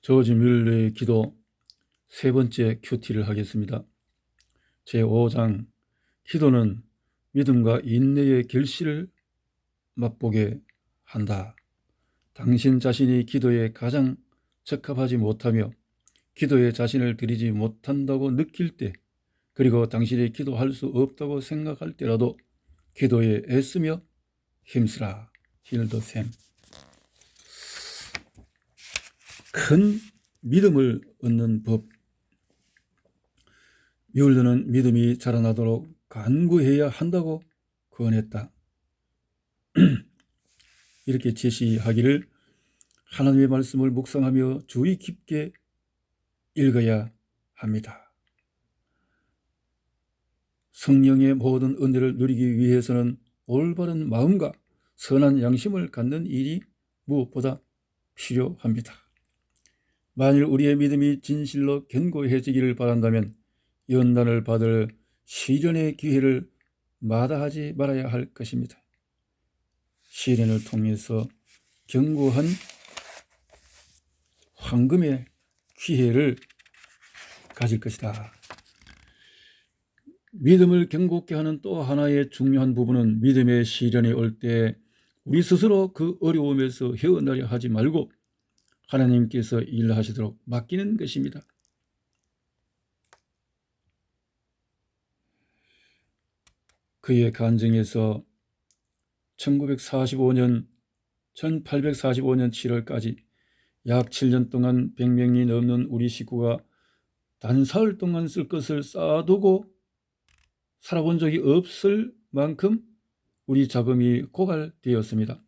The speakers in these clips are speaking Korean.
조지 뮬러의 기도 세 번째 큐티를 하겠습니다. 제5장 기도는 믿음과 인내의 결실을 맛보게 한다. 당신 자신이 기도에 가장 적합하지 못하며 기도에 자신을 들이지 못한다고 느낄 때, 그리고 당신이 기도할 수 없다고 생각할 때라도 기도에 애쓰며 힘쓰라. 힐더샘. 큰 믿음을 얻는 법. 뮬러는 믿음이 자라나도록 간구해야 한다고 권했다. 이렇게 제시하기를 하나님의 말씀을 묵상하며 주의 깊게 읽어야 합니다. 성령의 모든 은혜를 누리기 위해서는 올바른 마음과 선한 양심을 갖는 일이 무엇보다 필요합니다. 만일 우리의 믿음이 진실로 견고해지기를 바란다면 연단을 받을 시련의 기회를 마다하지 말아야 할 것입니다. 시련을 통해서 견고한 황금의 기회를 가질 것이다. 믿음을 견고케 하는 또 하나의 중요한 부분은 믿음의 시련이 올 때 우리 스스로 그 어려움에서 헤어나려 하지 말고 하나님께서 일하시도록 맡기는 것입니다. 그의 간증에서 1845년 7월까지 약 7년 동안 100명이 넘는 우리 식구가 단 사흘 동안 쓸 것을 쌓아두고 살아본 적이 없을 만큼 우리 자금이 고갈되었습니다.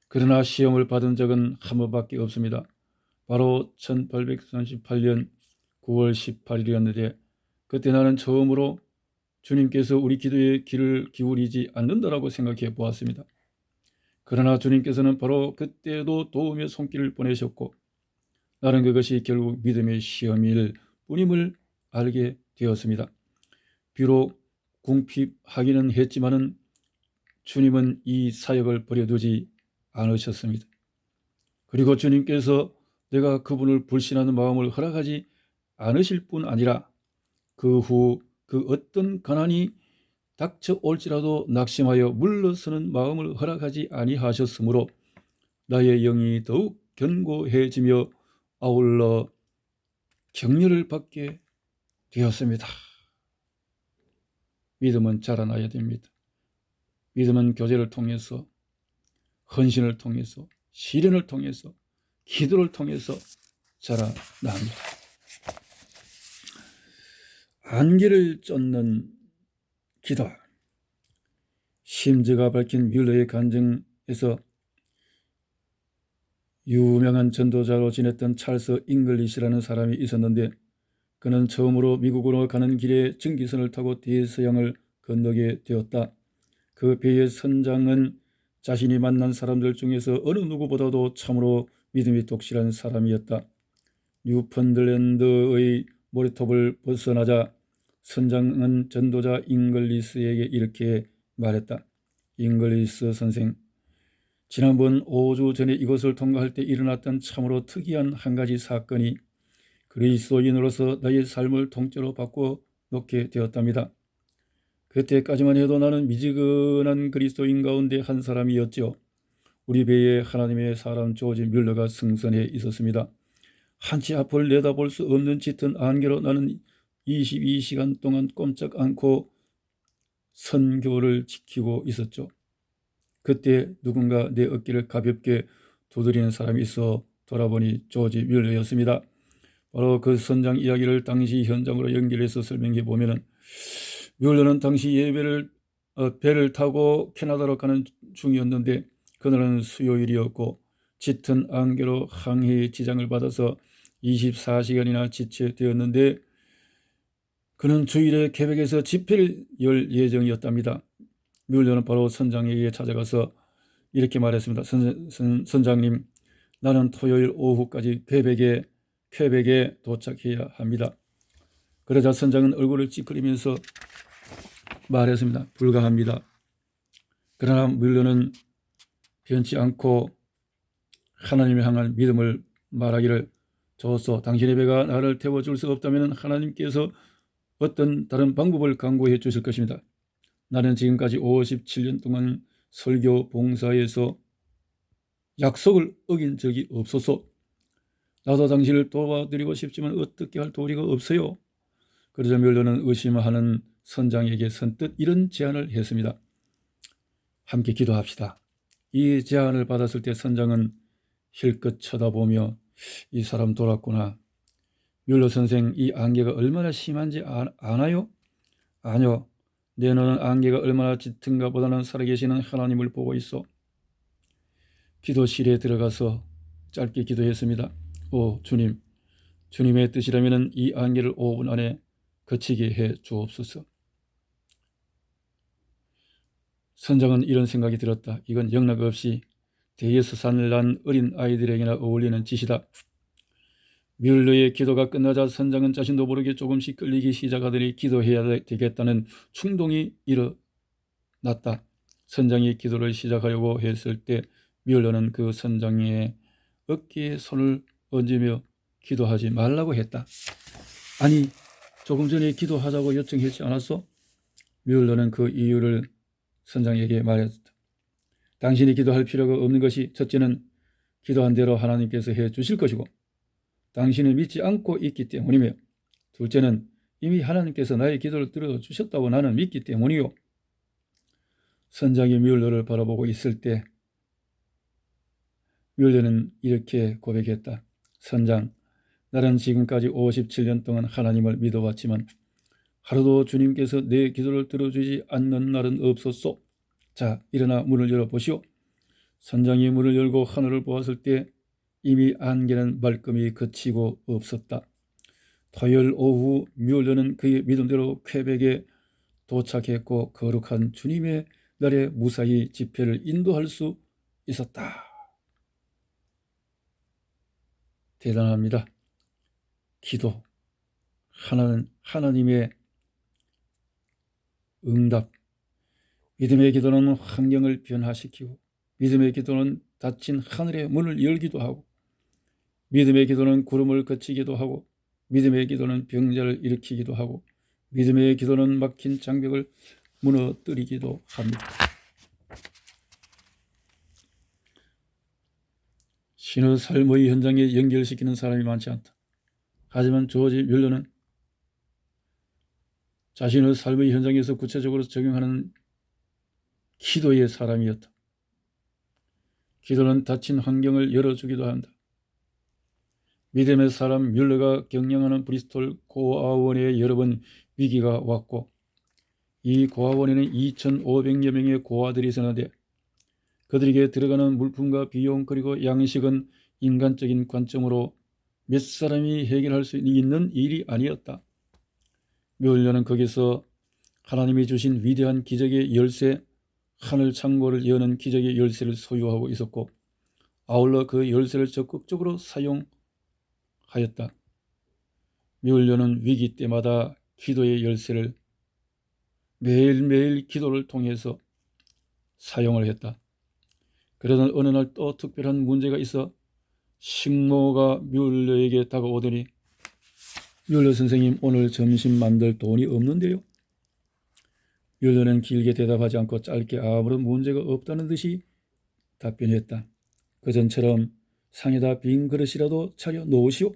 그러나 시험을 받은 적은 한 번밖에 없습니다. 바로 1838년 9월 18일이었는데 그때 나는 처음으로 주님께서 우리 기도에 귀를 기울이지 않는다라고 생각해 보았습니다. 그러나 주님께서는 바로 그때도 도움의 손길을 보내셨고 나는 그것이 결국 믿음의 시험일 뿐임을 알게 되었습니다. 비록 궁핍하기는 했지만은 주님은 이 사역을 버려두지 않으셨습니다. 그리고 주님께서 내가 그분을 불신하는 마음을 허락하지 않으실 뿐 아니라 그 후 그 어떤 가난이 닥쳐올지라도 낙심하여 물러서는 마음을 허락하지 아니하셨으므로 나의 영이 더욱 견고해지며 아울러 격려를 받게 되었습니다. 믿음은 자라나야 됩니다. 믿음은 교제를 통해서, 헌신을 통해서, 시련을 통해서, 기도를 통해서 자라납니다. 안개를 쫓는 기도. 심지가 밝힌 뮬러의 간증에서 유명한 전도자로 지냈던 찰스 잉글리시라는 사람이 있었는데 그는 처음으로 미국으로 가는 길에 증기선을 타고 대서양을 건너게 되었다. 그 배의 선장은 자신이 만난 사람들 중에서 어느 누구보다도 참으로 믿음이 독실한 사람이었다. 뉴펀들랜드의 모래톱을 벗어나자 선장은 전도자 잉글리스에게 이렇게 말했다. 잉글리스 선생, 지난번 5주 전에 이곳을 통과할 때 일어났던 참으로 특이한 한 가지 사건이 그리스도인으로서 나의 삶을 통째로 바꿔 놓게 되었답니다. 그때까지만 해도 나는 미지근한 그리스도인 가운데 한 사람이었죠. 우리 배에 하나님의 사람 조지 뮬러가 승선해 있었습니다. 한치 앞을 내다볼 수 없는 짙은 안개로 나는 22시간 동안 꼼짝 않고 선교를 지키고 있었죠. 그때 누군가 내 어깨를 가볍게 두드리는 사람이 있어 돌아보니 조지 뮬러였습니다. 바로 그 선장 이야기를 당시 현장으로 연결해서 설명해 보면은 뮬러는 당시 배를 타고 캐나다로 가는 중이었는데 그날은 수요일이었고 짙은 안개로 항해에 지장을 받아서 24시간이나 지체되었는데 그는 주일에 quebec에서 집회를 열 예정이었답니다. 뮬러는 바로 선장에게 찾아가서 이렇게 말했습니다. 선장님, 나는 토요일 오후까지 quebec에 도착해야 합니다. 그러자 선장은 얼굴을 찌푸리면서 말했습니다. 불가합니다. 그러나 뮬러는 변치 않고 하나님을 향한 믿음을 말하기를 좋소. 당신의 배가 나를 태워줄 수 없다면 하나님께서 어떤 다른 방법을 강구해 주실 것입니다. 나는 지금까지 57년 동안 설교 봉사에서 약속을 어긴 적이 없어서 나도 당신을 도와드리고 싶지만 어떻게 할 도리가 없어요. 그러자 뮬러는 의심하는 선장에게 선뜻 이런 제안을 했습니다. 함께 기도합시다. 이 제안을 받았을 때 선장은 힐끗 쳐다보며 이 사람 돌았구나. 뮬러 선생, 이 안개가 얼마나 심한지 아나요? 아니요. 내 눈은 안개가 얼마나 짙은가 보다는 살아계시는 하나님을 보고 있어. 기도실에 들어가서 짧게 기도했습니다. 오 주님, 주님의 뜻이라면 이 안개를 5분 안에 거치게 해 주옵소서. 선장은 이런 생각이 들었다. 이건 영락없이 대에서 산을 난 어린 아이들에게나 어울리는 짓이다. 뮬러의 기도가 끝나자 선장은 자신도 모르게 조금씩 끌리기 시작하더니 기도해야 되겠다는 충동이 일어났다. 선장이 기도를 시작하려고 했을 때 뮬러는 그 선장의 어깨에 손을 얹으며 기도하지 말라고 했다. 아니, 조금 전에 기도하자고 요청했지 않았어? 뮬러는 그 이유를 선장에게 말했다. 당신이 기도할 필요가 없는 것이 첫째는 기도한 대로 하나님께서 해 주실 것이고 당신을 믿지 않고 있기 때문이며 둘째는 이미 하나님께서 나의 기도를 들어주셨다고 나는 믿기 때문이요. 선장이 뮬러를 바라보고 있을 때 뮬러는 이렇게 고백했다. 선장, 나는 지금까지 57년 동안 하나님을 믿어왔지만 하루도 주님께서 내 기도를 들어주지 않는 날은 없었소. 자, 일어나 문을 열어보시오. 선장이 문을 열고 하늘을 보았을 때 이미 안개는 말끔히 그치고 없었다. 토요일 오후 뮬러는 그의 믿음대로 퀘벡에 도착했고 거룩한 주님의 날에 무사히 집회를 인도할 수 있었다. 대단합니다. 기도, 하나님의 응답. 믿음의 기도는 환경을 변화시키고 믿음의 기도는 닫힌 하늘의 문을 열기도 하고 믿음의 기도는 구름을 거치기도 하고 믿음의 기도는 병자를 일으키기도 하고 믿음의 기도는 막힌 장벽을 무너뜨리기도 합니다. 신의 삶의 현장에 연결시키는 사람이 많지 않다. 하지만 조지 뮬러는 자신의 삶의 현장에서 구체적으로 적용하는 기도의 사람이었다. 기도는 닫힌 환경을 열어주기도 한다. 믿음의 사람 뮬러가 경영하는 브리스톨 고아원에 여러 번 위기가 왔고 이 고아원에는 2,500여 명의 고아들이 있었는데 그들에게 들어가는 물품과 비용 그리고 양식은 인간적인 관점으로 몇 사람이 해결할 수 있는 일이 아니었다. 뮬러는 거기서 하나님이 주신 위대한 기적의 열쇠, 하늘 창고를 여는 기적의 열쇠를 소유하고 있었고 아울러 그 열쇠를 적극적으로 사용하였다. 뮬러는 위기 때마다 기도의 열쇠를 매일매일 기도를 통해서 사용을 했다. 그러던 어느 날 또 특별한 문제가 있어 식모가 뮬러에게 다가오더니 뮬러 선생님, 오늘 점심 만들 돈이 없는데요. 뮬러는 길게 대답하지 않고 짧게 아무런 문제가 없다는 듯이 답변했다. 그전처럼 상에다 빈 그릇이라도 차려 놓으시오.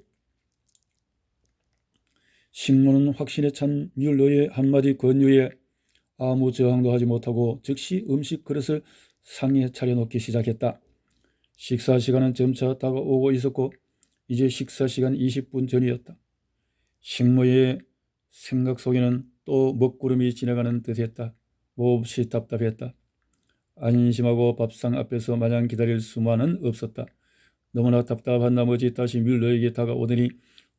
식모는 확신에 찬 뮬러의 한마디 권유에 아무 저항도 하지 못하고 즉시 음식 그릇을 상에 차려놓기 시작했다. 식사 시간은 점차 다가오고 있었고 이제 식사 시간 20분 전이었다. 식모의 생각 속에는 또 먹구름이 지나가는 듯했다. 몹시 답답했다. 안심하고 밥상 앞에서 마냥 기다릴 수만은 없었다. 너무나 답답한 나머지 다시 뮬러에게 다가오더니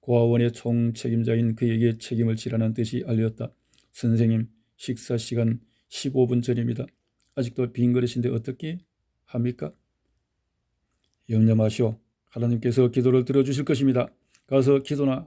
고아원의 총책임자인 그에게 책임을 지라는 뜻이 알렸다. 선생님, 식사 시간 15분 전입니다. 아직도 빈 그릇인데 어떻게 합니까? 염려 마시오. 하나님께서 기도를 들어주실 것입니다. 가서 기도나